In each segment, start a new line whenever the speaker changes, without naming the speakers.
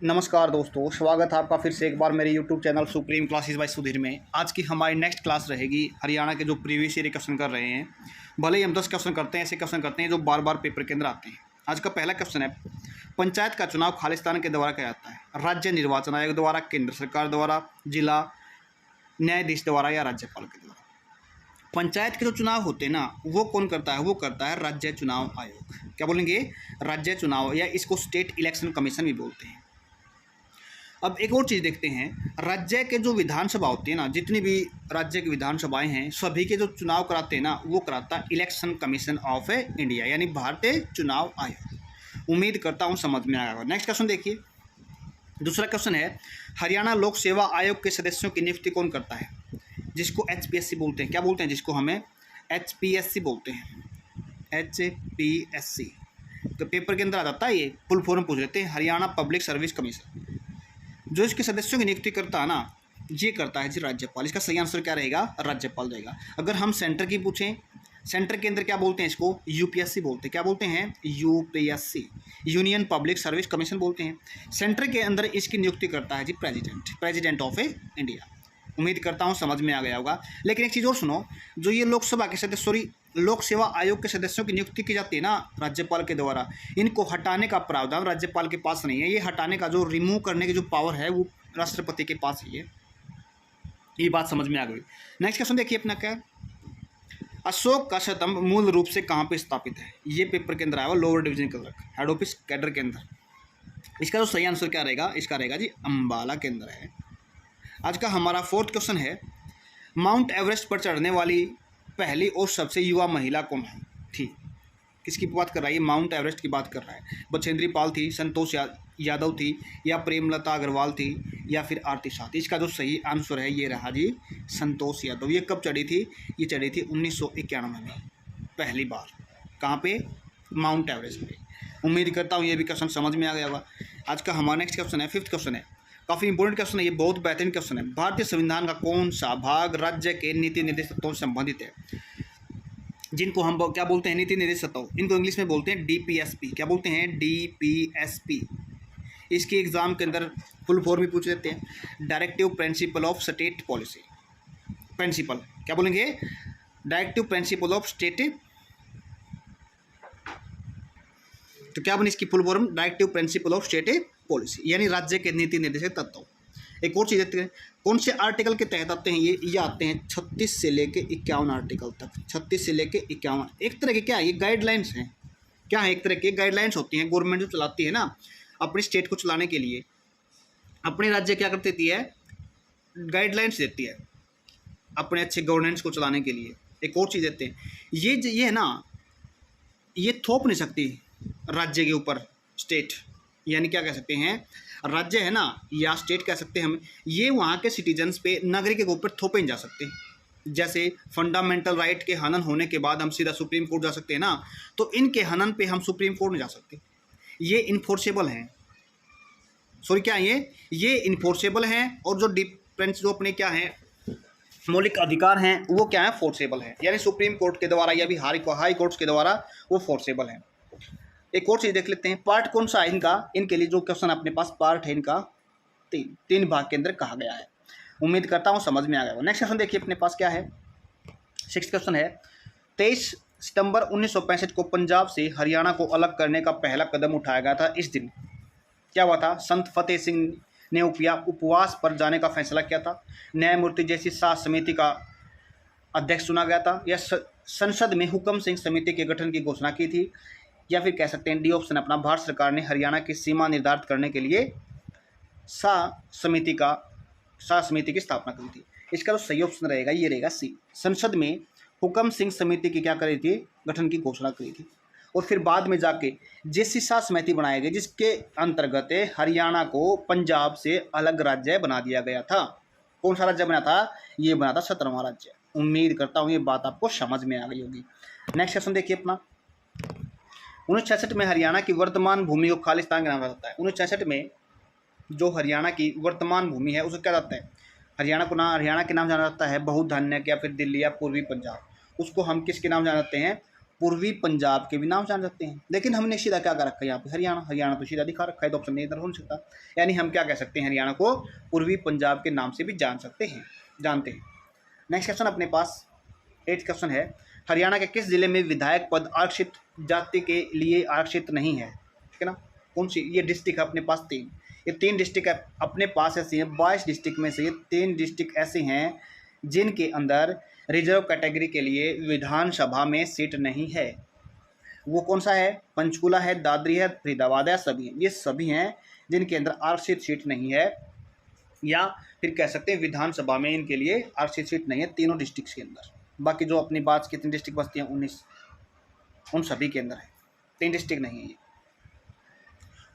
नमस्कार दोस्तों, स्वागत है आपका फिर से एक बार मेरे YouTube channel supreme classes bye Sudhir में। आज की हमारी नेक्स्ट क्लास रहेगी हरियाणा के जो प्रीवियस ईयर क्वेश्चन कर रहे हैं। भले ही हम 10 क्वेश्चन करते हैं, ऐसे क्वेश्चन करते हैं जो बार बार पेपर के अंदर आते हैं। आज का पहला क्वेश्चन है, पंचायत का चुनाव खालिस्तान के द्वारा किया जाता है? राज्य निर्वाचन आयोग द्वारा, केंद्र सरकार द्वारा, जिला न्यायाधीश द्वारा या राज्यपाल के द्वारा? पंचायत के जो चुनाव होते हैं ना, वो कौन करता है? वो करता है राज्य चुनाव आयोग। क्या बोलेंगे? राज्य चुनाव, या इसको स्टेट इलेक्शन कमीशन भी बोलते हैं। अब एक और चीज़ देखते हैं, राज्य के जो विधानसभा होती है ना, जितनी भी राज्य की विधानसभाएं हैं, सभी के जो चुनाव कराते हैं ना, वो कराता है इलेक्शन कमीशन ऑफ इंडिया, यानी भारतीय चुनाव आयोग। उम्मीद करता हूँ समझ में आएगा। नेक्स्ट क्वेश्चन देखिए, दूसरा क्वेश्चन है, हरियाणा लोक सेवा आयोग के सदस्यों की नियुक्ति कौन करता है? जिसको HPSC बोलते हैं। क्या बोलते हैं? जिसको हमें HPSC बोलते हैं, HPSC। तो पेपर के अंदर आ जाता है, ये फुल फॉर्म पूछ लेते हैं, हरियाणा पब्लिक सर्विस कमीशन। जो इसके सदस्यों की नियुक्ति करता है ना, ये करता है जी राज्यपाल। इसका सही आंसर क्या रहेगा? राज्यपाल रहेगा। अगर हम सेंटर की पूछें, सेंटर के अंदर क्या बोलते हैं? इसको UPSC बोलते हैं। क्या बोलते हैं? UPSC, union public service commission बोलते हैं। सेंटर के अंदर इसकी नियुक्ति करता है जी प्रेसिडेंट ऑफ इंडिया। उम्मीद करता हूँ समझ में आ गया होगा। लेकिन एक चीज़ और सुनो, जो ये लोकसभा के सदस्य, लोक सेवा आयोग के सदस्यों की नियुक्ति की जाती है ना राज्यपाल के द्वारा, इनको हटाने का प्रावधान राज्यपाल के पास नहीं है। ये हटाने का, जो रिमूव करने की जो पावर है, वो राष्ट्रपति के पास ही है। ये बात समझ में आ गई। नेक्स्ट क्वेश्चन देखिए अपना क्या है, अशोक का स्तंभ मूल रूप से कहाँ पे स्थापित है? ये पेपर के अंदर आया हुआ, lower division clerk, head office cadre के अंदर। इसका जो सही आंसर क्या रहेगा? इसका रहेगा जी अम्बाला के अंदर है। आज का हमारा फोर्थ क्वेश्चन है, माउंट एवरेस्ट पर चढ़ने वाली पहली और सबसे युवा महिला कौन है? ठीक, किसकी बात कर रहा है? ये माउंट एवरेस्ट की बात कर रहा है। बछेंद्री पाल थी, संतोष यादव थी, या प्रेमलता अग्रवाल थी, या फिर आरती शाह थी? इसका जो सही आंसर है ये रहा जी संतोष यादव। ये कब चढ़ी थी? ये चढ़ी थी 1991 में पहली बार। कहाँ पे? माउंट एवरेस्ट पे। उम्मीद करता हूँ ये भी क्वेश्चन समझ में आ गया होगा। आज का हमारा नेक्स्ट क्वेश्चन है, फिफ्थ क्वेश्चन है, काफ़ी इंपॉर्टेंट क्वेश्चन है, ये बहुत बेहतरीन क्वेश्चन है। भारतीय संविधान का कौन सा भाग राज्य के नीति निर्देश तत्वों से संबंधित है? जिनको हम क्या बोलते हैं? नीति निर्देश तत्व। इनको इंग्लिश में बोलते हैं DPSP। क्या बोलते हैं? DPSP। इसके एग्जाम के अंदर फुल फॉर्म भी पूछ लेते हैं, directive principle of state policy. Principle क्या बोलेंगे? Directive principle of state. तो क्या बनी इसकी full form? Directive principle of state policy, यानी राज्य के नीति निर्देशक तत्व। एक और चीज़ देखते हैं, कौन से आर्टिकल के तहत आते हैं? ये आते हैं 36 से लेके 51 आर्टिकल तक। 36 से लेके 51 एक तरह के क्या है? ये गाइडलाइंस हैं। क्या है? एक तरह की गाइडलाइंस होती हैं। गवर्नमेंट जो चलाती है ना अपनी स्टेट को चलाने के लिए, अपने राज्य क्या कर देती है? गाइडलाइंस देती है अपने अच्छे गवर्नेंस को चलाने के लिए। एक और चीज़ देते हैं, ये है ना, ये थोप नहीं सकती राज्य के ऊपर स्टेट, यानी क्या कह सकते हैं, राज्य है ना, या स्टेट कह सकते हैं हम, ये वहाँ के सिटीजन्स पे, नागरिक के ऊपर थोपे नहीं जा सकते। जैसे फंडामेंटल राइट के हनन होने के बाद हम सीधा सुप्रीम कोर्ट जा सकते हैं ना, तो इनके हनन पे हम सुप्रीम कोर्ट नहीं जा सकते। ये इन्फोर्सेबल हैं, सॉरी क्या ये इन्फोर्सेबल हैं। और जो डिफरेंस, जो अपने क्या हैं मौलिक अधिकार हैं, वो क्या है? फोर्सेबल है, यानी सुप्रीम कोर्ट के द्वारा या भी हाई कोर्ट्स के द्वारा वो फोर्सेबल है। एक और चीज़ देख लेते हैं, पार्ट कौन सा है इनका? इनके लिए जो क्वेश्चन अपने पास पार्ट है इनका, तीन भाग के अंदर कहा गया है। उम्मीद करता हूँ समझ में आ गया। नेक्स्ट क्वेश्चन देखिए अपने पास क्या है, सिक्स्थ क्वेश्चन है, 23 सितंबर 1965 को पंजाब से हरियाणा को अलग करने का पहला कदम उठाया गया था। इस दिन क्या हुआ था? संत फतेह सिंह ने उपवास पर जाने का फैसला किया था, न्यायमूर्ति जैसी शाह समिति का अध्यक्ष चुना गया था, या संसद में हुक्म सिंह समिति के गठन की घोषणा की थी, या फिर कह सकते हैं डी ऑप्शन अपना, भारत सरकार ने हरियाणा की सीमा निर्धारित करने के लिए शाह समिति की स्थापना करी थी। इसका जो सही ऑप्शन रहेगा ये रहेगा सी, संसद में हुक्म सिंह समिति की क्या करी थी? गठन की घोषणा करी थी। और फिर बाद में जाके जैसी शाह समिति बनाई गई, जिसके अंतर्गत हरियाणा को पंजाब से अलग राज्य बना दिया गया था। कौन सा राज्य बना था? ये बना था 17वां राज्य। उम्मीद करता हूँ ये बात आपको समझ में आ गई होगी। नेक्स्ट क्वेश्चन देखिए अपना, 1966 में हरियाणा की वर्तमान भूमि को खालिस्तान का नाम जाता है। 1966 में जो हरियाणा की वर्तमान भूमि है उसे क्या जाता है? हरियाणा के नाम जाना जाता है बहुधान्य, या फिर दिल्ली या पूर्वी पंजाब। उसको हम किसके नाम जान जाते हैं? पूर्वी पंजाब के भी नाम जान सकते हैं, लेकिन हमने सीधा क्या कर रखा है यहाँ पे, हरियाणा। हरियाणा तो सीधा दिखा रखा है, तो ऑप्शन नहीं इधर हो नहीं सकता। यानी हम क्या कह सकते हैं, हरियाणा को पूर्वी पंजाब के नाम से भी जानते हैं। नेक्स्ट क्वेश्चन अपने पास 8th क्वेश्चन है, हरियाणा के किस जिले में विधायक पद आरक्षित जाति के लिए आरक्षित नहीं है? ठीक है ना, कौन सी ये डिस्ट्रिक्ट है अपने पास? 3, ये 3 डिस्ट्रिक्ट अपने पास ऐसी हैं। 22 डिस्ट्रिक्ट में से ये 3 डिस्ट्रिक्ट ऐसे हैं जिनके अंदर रिजर्व कैटेगरी के लिए विधानसभा में सीट नहीं है। वो कौन सा है? पंचकुला है, दादरी है, फरीदाबाद है, सभी। ये सभी हैं जिनके अंदर आरक्षित सीट नहीं है, या फिर कह सकते हैं विधानसभा में इनके लिए आरक्षित सीट नहीं है, तीनों डिस्ट्रिक्ट के अंदर। बाकी जो अपनी बात कितनी डिस्ट्रिक्ट बचती हैं 19, उन सभी के अंदर है, 3 डिस्ट्रिक्ट नहीं है ये।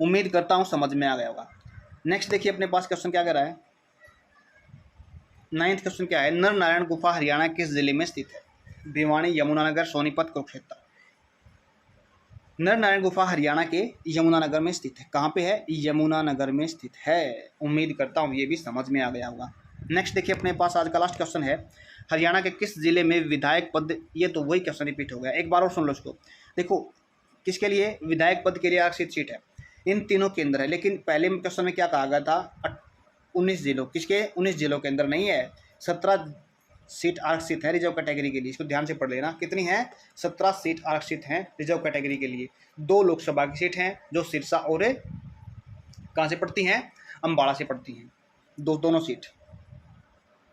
उम्मीद करता हूँ समझ में आ गया होगा। नेक्स्ट देखिए अपने पास क्वेश्चन क्या कह रहा है, 9th क्वेश्चन क्या है, नर नारायण गुफा हरियाणा किस जिले में स्थित है? भिवानी, यमुनानगर, सोनीपत, कुरुक्षेत्र। नर नारायण गुफा हरियाणा के यमुनानगर में स्थित है। कहाँ पे है? यमुनानगर में स्थित है। उम्मीद करता हूँ ये भी समझ में आ गया होगा। नेक्स्ट देखिए अपने पास आज का लास्ट क्वेश्चन है, हरियाणा के किस जिले में विधायक पद, ये तो वही क्वेश्चन रिपीट हो गया, एक बार और सुन लो इसको। देखो किसके लिए विधायक पद के लिए आरक्षित सीट है, इन तीनों के अंदर है, लेकिन पहले क्वेश्चन में क्या कहा गया था, 19 जिलों, किसके? 19 जिलों के अंदर नहीं है। 17 सीट आरक्षित है रिजर्व कैटेगरी के लिए, इसको ध्यान से पढ़ लेना। कितनी है? 17 सीट आरक्षित हैं रिजर्व कैटेगरी के लिए। 2 लोकसभा की सीट हैं जो सिरसा और कहाँ से पड़ती हैं, अम्बाड़ा से पड़ती हैं, दोनों सीट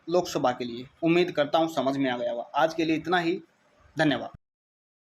लोकसभा के लिए। उम्मीद करता हूँ समझ में आ गया होगा। आज के लिए इतना ही, धन्यवाद।